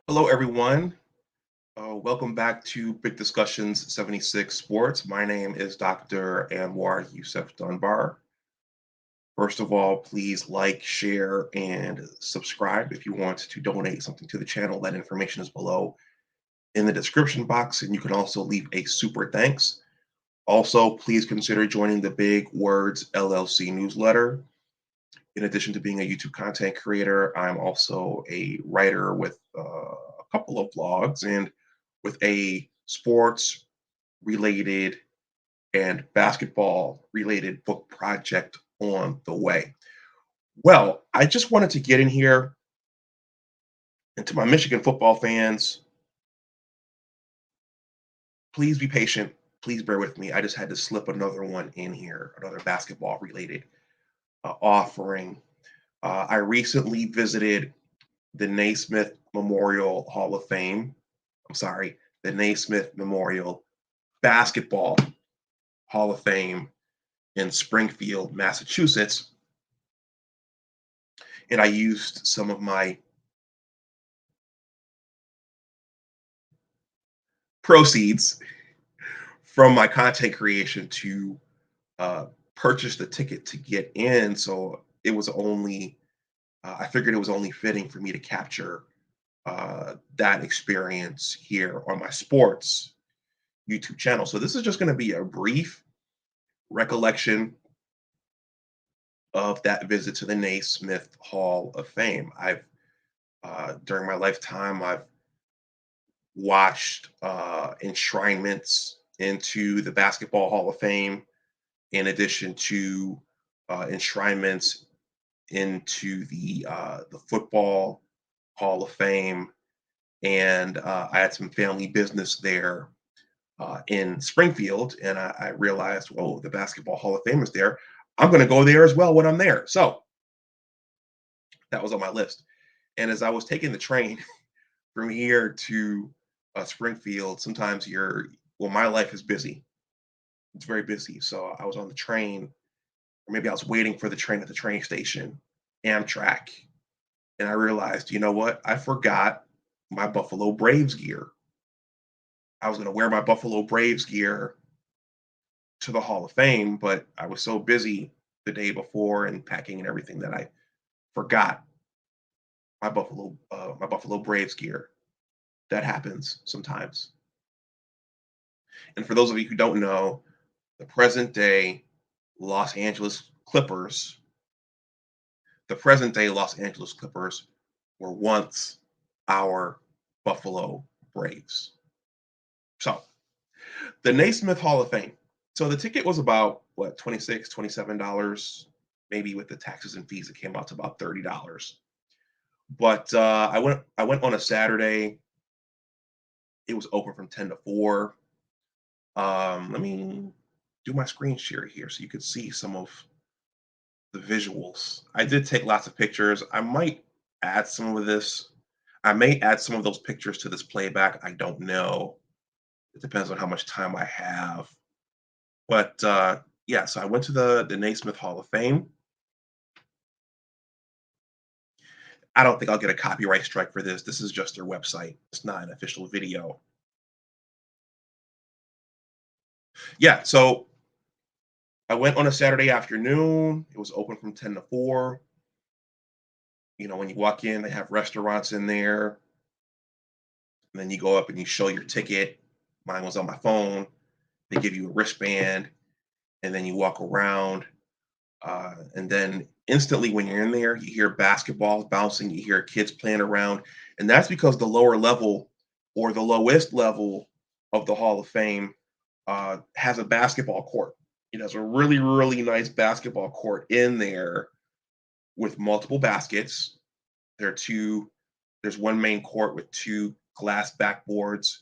Hello, everyone. Welcome back to Big Discussions 76 Sports. My name is Dr. Anwar Youssef Dunbar. First of all, please like, share, and subscribe if you want to donate something to the channel. That information is below in the description box, and you can also leave a super thanks. Also, please consider joining the Big Words LLC Newsletter. In addition to being a YouTube content creator, I'm also a writer with a couple of blogs and with a sports related and basketball related book project on the way. Well, I just wanted to get in here, and to my Michigan football fans, please be patient. Please bear with me. I just had to slip another one in here, another basketball related offering. I recently visited the Naismith Memorial Hall of Fame. I'm sorry, the Naismith Memorial Basketball Hall of Fame in Springfield, Massachusetts. And I used some of my proceeds from my content creation to uh, purchase the ticket to get in. So I figured it was only fitting for me to capture that experience here on my sports YouTube channel. So this is just going to be a brief recollection of that visit to the Naismith Hall of Fame. During my lifetime, I've watched enshrinements into the Basketball Hall of Fame, in addition to enshrinements into the Football Hall of Fame, and I had some family business there in Springfield, and I realized, oh, the Basketball Hall of Fame is there. I'm going to go there as well when I'm there. So that was on my list. And as I was taking the train from here to Springfield, sometimes my life is busy. It's very busy. So I was on the train, or maybe I was waiting for the train at the train station, Amtrak, and I realized, you know what? I forgot my Buffalo Braves gear. I was going to wear my Buffalo Braves gear to the Hall of Fame, but I was so busy the day before and packing and everything that I forgot my Buffalo Braves gear. That happens sometimes. And for those of you who don't know, the present day Los Angeles Clippers, the present day Los Angeles Clippers were once our Buffalo Braves. So the Naismith Hall of Fame. So the ticket was about what, $26, $27, maybe with the taxes and fees, it came out to about $30. But I went on a Saturday. It was open from 10 to 4. Let me do my screen share here so you could see some of the visuals. I did take lots of pictures. Add some of this. I may add some of those pictures to this playback. I don't know. It depends on how much time I have. But yeah, so I went to the Naismith Hall of Fame. I don't think I'll get a copyright strike for this. This is just their website. It's not an official video. Yeah, so I went on a Saturday afternoon. It was open from 10 to 4. When you walk in, they have restaurants in there. And then you go up and you show your ticket. Mine was on my phone. They give you a wristband, and then you walk around. And then instantly, when you're in there, you hear basketballs bouncing, you hear kids playing around. And that's because the lower level, or the lowest level of the Hall of Fame, has a basketball court. It has a really, really nice basketball court in there with multiple baskets. There are two, there's one main court with two glass backboards.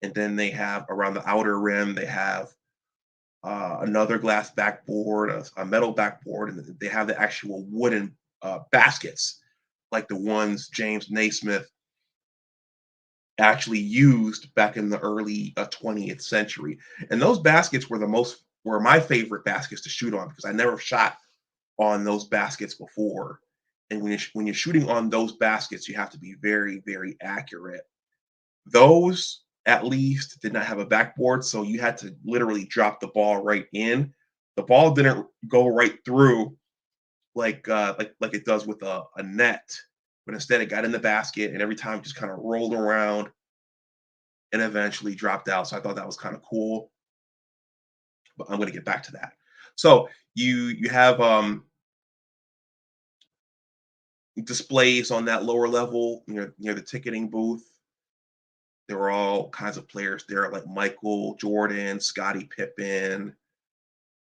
And then they have around the outer rim, they have another glass backboard, a metal backboard, and they have the actual wooden baskets, like the ones James Naismith actually used back in the early 20th century. And those baskets were my favorite baskets to shoot on because I never shot on those baskets before. And when you're shooting on those baskets, you have to be very, very accurate. Those at least did not have a backboard, so you had to literally drop the ball right in. The ball didn't go right through like it does with a net, but instead it got in the basket and every time just kind of rolled around and eventually dropped out. So I thought that was kind of cool. But I'm going to get back to that. So you have displays on that lower level near the ticketing booth. There were all kinds of players there, like Michael Jordan, Scottie Pippen,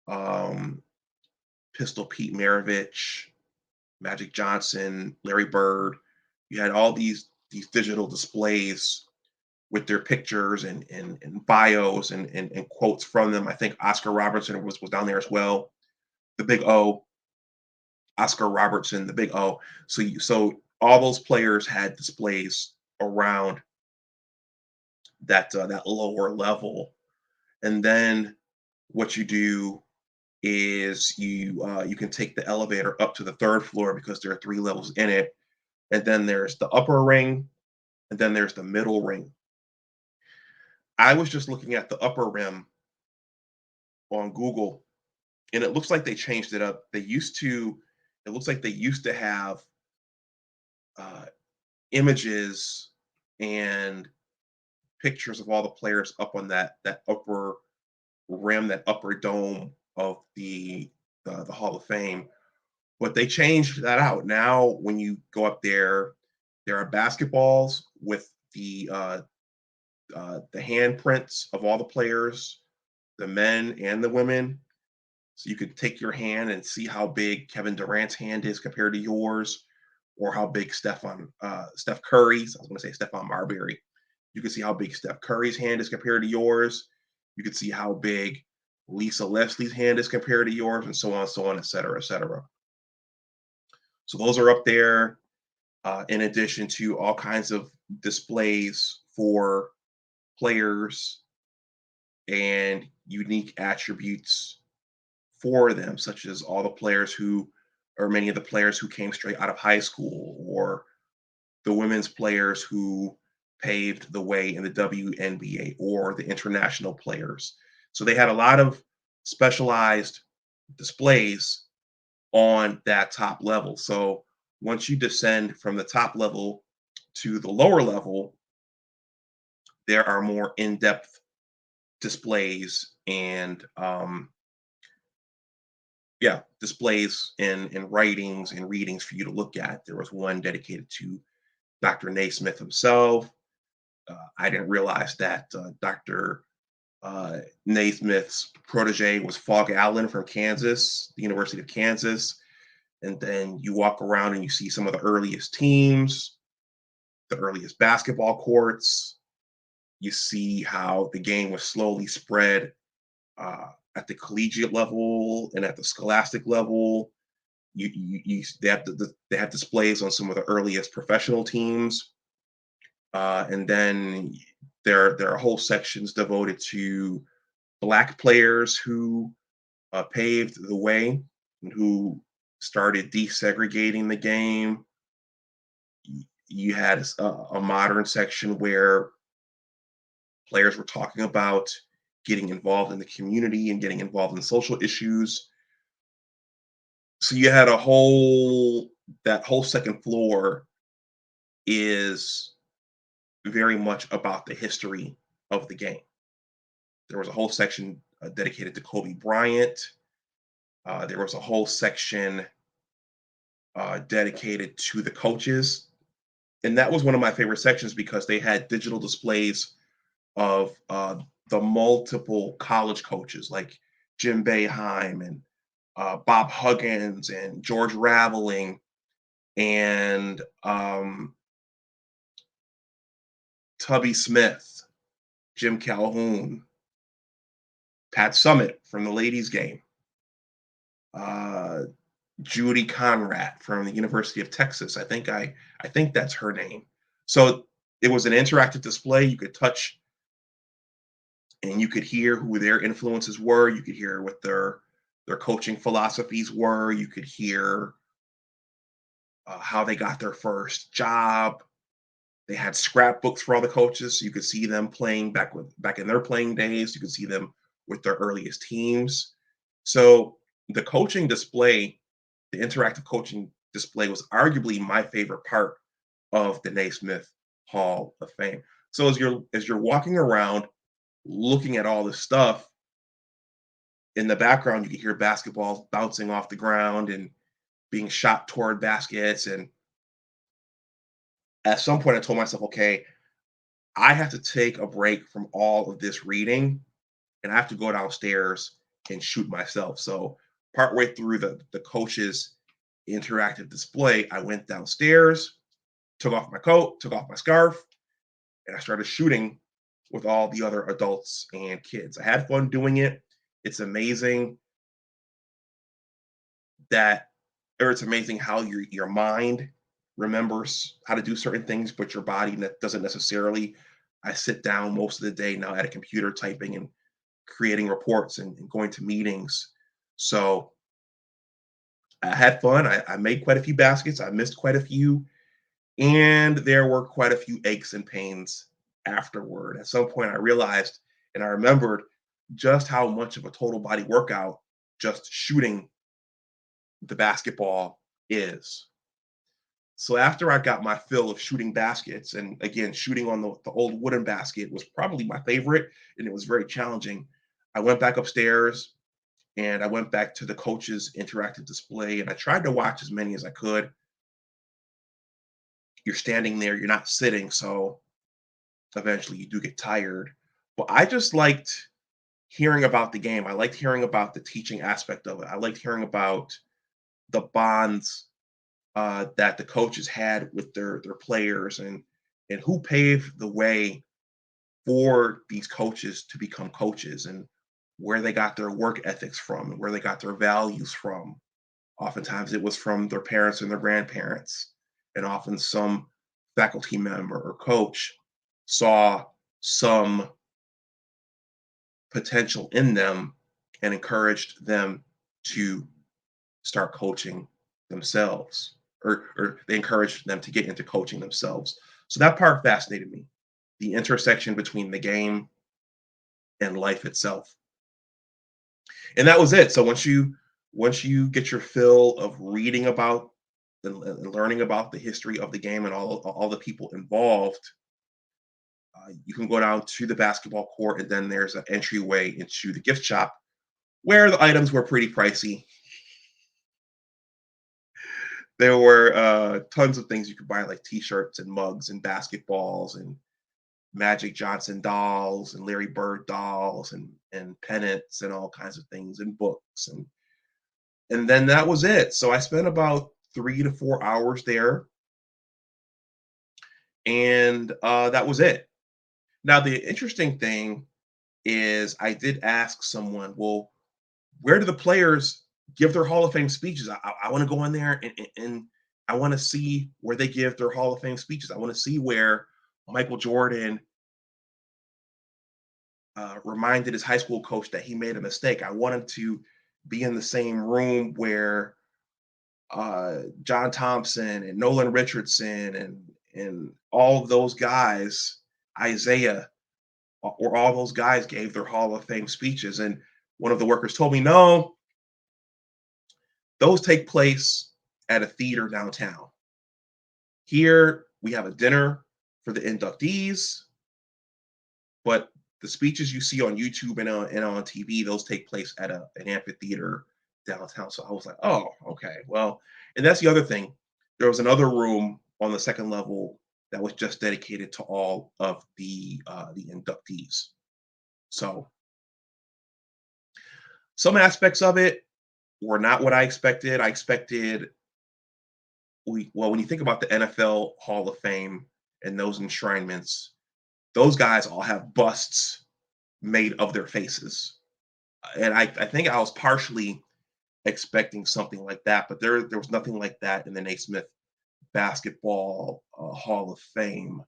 um, Pistol Pete Maravich, Magic Johnson, Larry Bird. You had all these digital displays with their pictures and bios and quotes from them. I think Oscar Robertson was down there as well. The Big O, Oscar Robertson, the Big O. So all those players had displays around that lower level, and then what you do is you can take the elevator up to the third floor because there are three levels in it, and then there's the upper ring, and then there's the middle ring. I was just looking at the upper rim on Google, and it looks like they changed it up. It looks like they used to have uh, images and pictures of all the players up on that upper rim, that upper dome of the Hall of Fame. But they changed that out. Now, when you go up there, there are basketballs with the handprints of all the players, the men and the women. So you could take your hand and see how big Kevin Durant's hand is compared to yours, or how big Steph Curry's. I was going to say Stephon Marbury. You can see how big Steph Curry's hand is compared to yours. You can see how big Lisa Leslie's hand is compared to yours, and so on, et cetera, et cetera. So those are up there, in addition to all kinds of displays for players and unique attributes for them, such as all the players or many of the players who came straight out of high school, or the women's players who paved the way in the WNBA, or the international players. So they had a lot of specialized displays on that top level. So once you descend from the top level to the lower level, there are more in-depth displays and displays and writings and readings for you to look at. There was one dedicated to Dr. Naismith himself. I didn't realize that Dr. Naismith's protege was Fog Allen from Kansas, the University of Kansas. And then you walk around and you see some of the earliest teams, the earliest basketball courts. You see how the game was slowly spread at the collegiate level and at the scholastic level. They have displays on some of the earliest professional teams, and then there are whole sections devoted to Black players who paved the way and who started desegregating the game. You had a modern section where players were talking about getting involved in the community and getting involved in social issues. So you had that whole second floor is very much about the history of the game. There was a whole section dedicated to Kobe Bryant. There was a whole section dedicated to the coaches. And that was one of my favorite sections because they had digital displays of the multiple college coaches like Jim Boeheim and Bob Huggins and George Raveling and Tubby Smith, Jim Calhoun, Pat Summitt from the ladies' game, uh, Judy Conrad from the University of Texas. I think that's her name. So it was an interactive display. You could touch and you could hear who their influences were. You could hear what their coaching philosophies were. You could hear how they got their first job. They had scrapbooks for all the coaches, so you could see them playing back in their playing days. You could see them with their earliest teams. So the coaching display, the interactive coaching display, was arguably my favorite part of the Naismith Hall of Fame. So as you're walking around looking at all this stuff, in the background you can hear basketballs bouncing off the ground and being shot toward baskets. And at some point I told myself, okay, I have to take a break from all of this reading and I have to go downstairs and shoot myself. So partway through the coach's interactive display, I went downstairs, took off my coat, took off my scarf, and I started shooting with all the other adults and kids. I had fun doing it. It's amazing that, or it's amazing how your mind remembers how to do certain things, but your body doesn't necessarily. I sit down most of the day now at a computer typing and creating reports and going to meetings. So I had fun. I made quite a few baskets. I missed quite a few. And there were quite a few aches and pains afterward. At some point, I realized and I remembered just how much of a total body workout just shooting the basketball is. So after I got my fill of shooting baskets, and again, shooting on the old wooden basket was probably my favorite, and it was very challenging. I went back upstairs and I went back to the coach's interactive display and I tried to watch as many as I could. You're standing there, you're not sitting, so eventually you do get tired. But I just liked hearing about the game. I liked hearing about the teaching aspect of it. I liked hearing about the bonds that the coaches had with their players, and who paved the way for these coaches to become coaches, and where they got their work ethics from and where they got their values from. Oftentimes it was from their parents and their grandparents, and often some faculty member or coach saw some potential in them and encouraged them to start coaching themselves, or they encouraged them to get into coaching themselves. So that part fascinated me, the intersection between the game and life itself. And that was it. So once you get your fill of reading about and learning about the history of the game and all the people involved, you can go down to the basketball court, and then there's an entryway into the gift shop where the items were pretty pricey. There were tons of things you could buy, like T-shirts and mugs and basketballs and Magic Johnson dolls and Larry Bird dolls and pennants and all kinds of things and books, and then that was it. So I spent about 3 to 4 hours there, and that was it. Now the interesting thing is I did ask someone, well, where do the players give their Hall of Fame speeches? I want to go in there and I want to see where they give their Hall of Fame speeches. I want to see where Michael Jordan reminded his high school coach that he made a mistake. I wanted to be in the same room where John Thompson and Nolan Richardson and all of those guys, Isaiah, or all those guys gave their Hall of Fame speeches. And one of the workers told me, no, those take place at a theater downtown. Here we have a dinner for the inductees, but the speeches you see on YouTube and on TV, those take place at an amphitheater downtown. So I was like, oh, okay, well, and that's the other thing. There was another room on the second level that was just dedicated to all of the inductees. So some aspects of it were not what I expected. I expected well, when you think about the NFL Hall of Fame and those enshrinements, those guys all have busts made of their faces. And I think I was partially expecting something like that, but there was nothing like that in the Naismith Basketball Hall of Fame.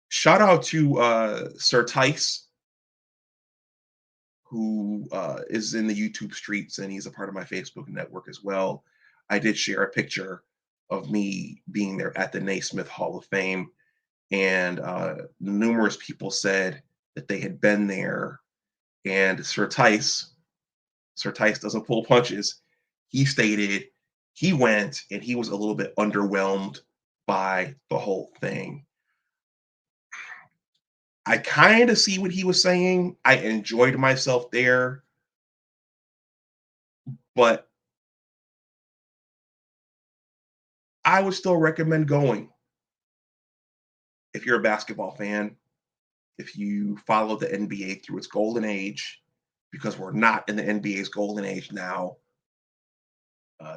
Shout out to Sir Tice, who is in the YouTube streets, and he's a part of my Facebook network as well. I did share a picture of me being there at the Naismith Hall of Fame, and numerous people said that they had been there. And Sir Tice doesn't pull punches. He stated he went and he was a little bit underwhelmed by the whole thing. I kind of see what he was saying. I enjoyed myself there, but I would still recommend going if you're a basketball fan, if you follow the NBA through its golden age, because we're not in the NBA's golden age now.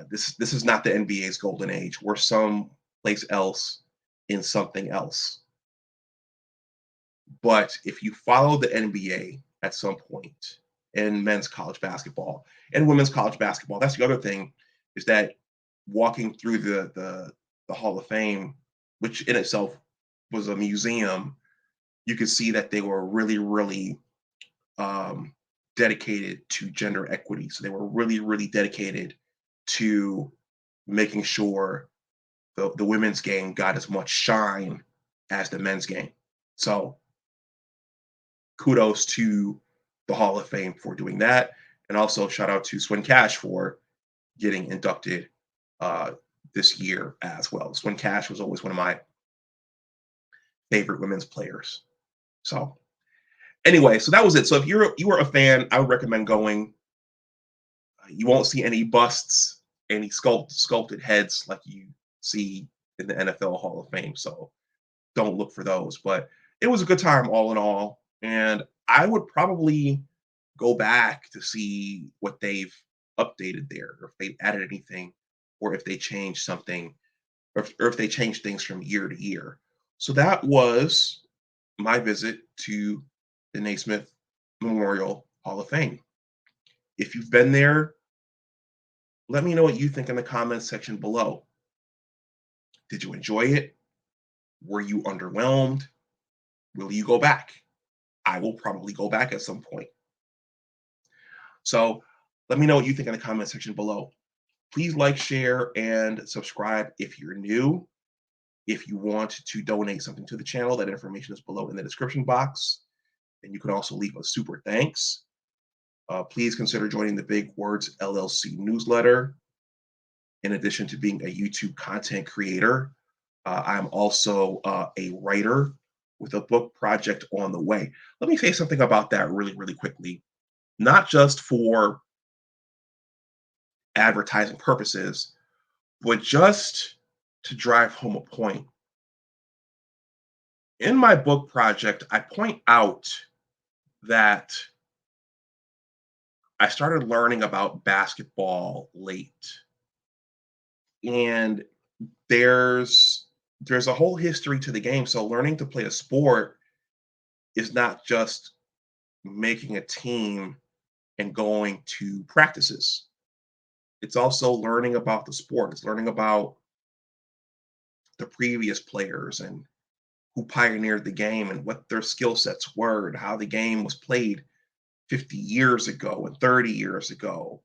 This is not the NBA's golden age. We're someplace else in something else. But if you follow the NBA at some point in men's college basketball and women's college basketball, that's the other thing, is that walking through the Hall of Fame, which in itself was a museum, you could see that they were really, really um, dedicated to gender equity. So they were really, really dedicated to making sure the women's game got as much shine as the men's game. So kudos to the Hall of Fame for doing that. And also shout out to Swin Cash for getting inducted uh, this year as well. Swin Cash was always one of my favorite women's players. So anyway, so that was it. So if you were a fan, I would recommend going. You won't see any busts, any sculpted heads like you see in the NFL Hall of Fame. So don't look for those. But it was a good time all in all. And I would probably go back to see what they've updated there, or if they've added anything, or if they changed something, or if they changed things from year to year. So that was my visit to the Naismith Memorial Hall of Fame. If you've been there, let me know what you think in the comments section below. Did you enjoy it? Were you underwhelmed? Will you go back? I will probably go back at some point. So let me know what you think in the comment section below. Please like, share, and subscribe if you're new. If you want to donate something to the channel, that information is below in the description box. And you can also leave a super thanks. Please consider joining the Big Words LLC Newsletter. In addition to being a YouTube content creator, I'm also a writer with a book project on the way. Let me say something about that really, really quickly. Not just for advertising purposes, but just to drive home a point. In my book project, I point out that I started learning about basketball late. And there's a whole history to the game. So learning to play a sport is not just making a team and going to practices. It's also learning about the sport. It's learning about the previous players and who pioneered the game and what their skill sets were and how the game was played 50 years ago and 30 years ago,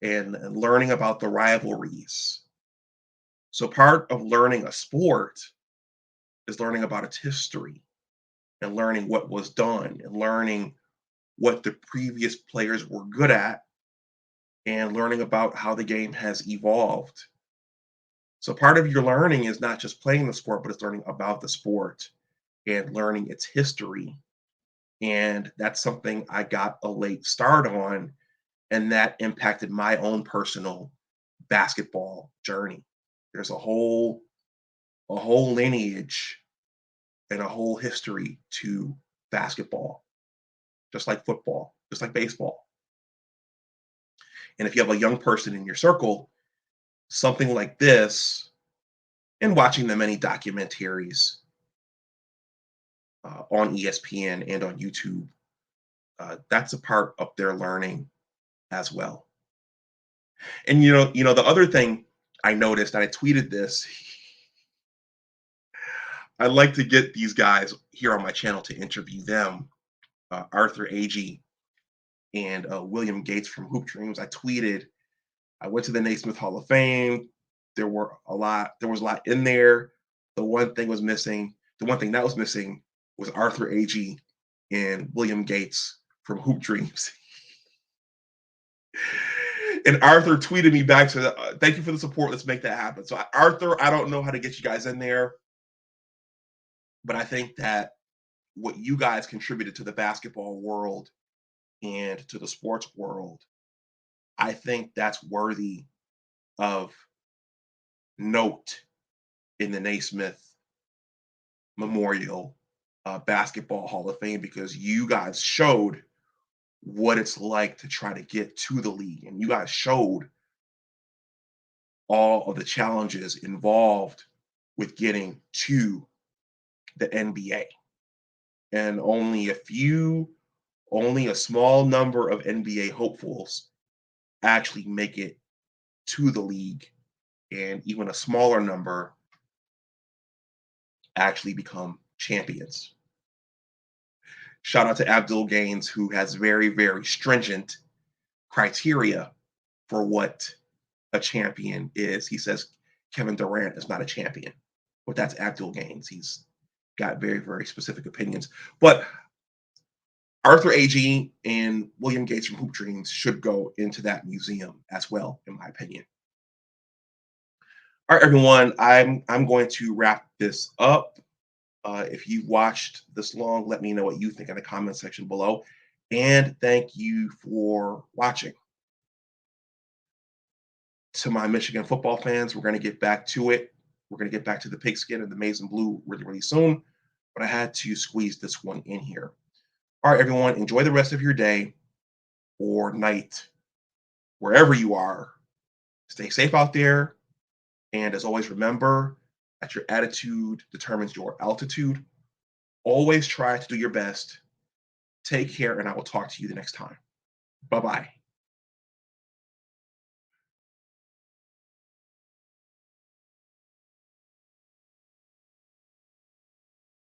and learning about the rivalries. So part of learning a sport is learning about its history and learning what was done and learning what the previous players were good at and learning about how the game has evolved. So part of your learning is not just playing the sport, but it's learning about the sport and learning its history. And that's something I got a late start on, and that impacted my own personal basketball journey. There's a whole lineage and a whole history to basketball, just like football, just like baseball. And if you have a young person in your circle, something like this, and watching the many documentaries on ESPN and on YouTube, that's a part of their learning as well. And the other thing I noticed, and I tweeted this, I like to get these guys here on my channel to interview them, Arthur Agee and William Gates from Hoop Dreams. I tweeted, I went to the Naismith Hall of Fame. there was a lot in there. The one thing was missing. The one thing that was missing was Arthur Agee and William Gates from Hoop Dreams. And Arthur tweeted me back to thank you for the support. Let's make that happen. So Arthur, I don't know how to get you guys in there, but I think that what you guys contributed to the basketball world and to the sports world, I think that's worthy of note in the Naismith Memorial Basketball Hall of Fame, because you guys showed what it's like to try to get to the league, and you guys showed all of the challenges involved with getting to the NBA. And only a small number of NBA hopefuls actually make it to the league, and even a smaller number actually become champions. Shout out to Abdul Gaines, who has very, very stringent criteria for what a champion is. He says Kevin Durant is not a champion, but that's Abdul Gaines. He's got very, very specific opinions. But Arthur Agee and William Gates from Hoop Dreams should go into that museum as well, in my opinion. All right, everyone, I'm going to wrap this up. If you watched this long, let me know what you think in the comment section below. And thank you for watching. To my Michigan football fans, we're going to get back to it. We're going to get back to the pigskin and the maize and blue really, really soon. But I had to squeeze this one in here. All right, everyone, enjoy the rest of your day or night, wherever you are. Stay safe out there. And as always, remember that your attitude determines your altitude. Always try to do your best. Take care, and I will talk to you the next time. Bye-bye.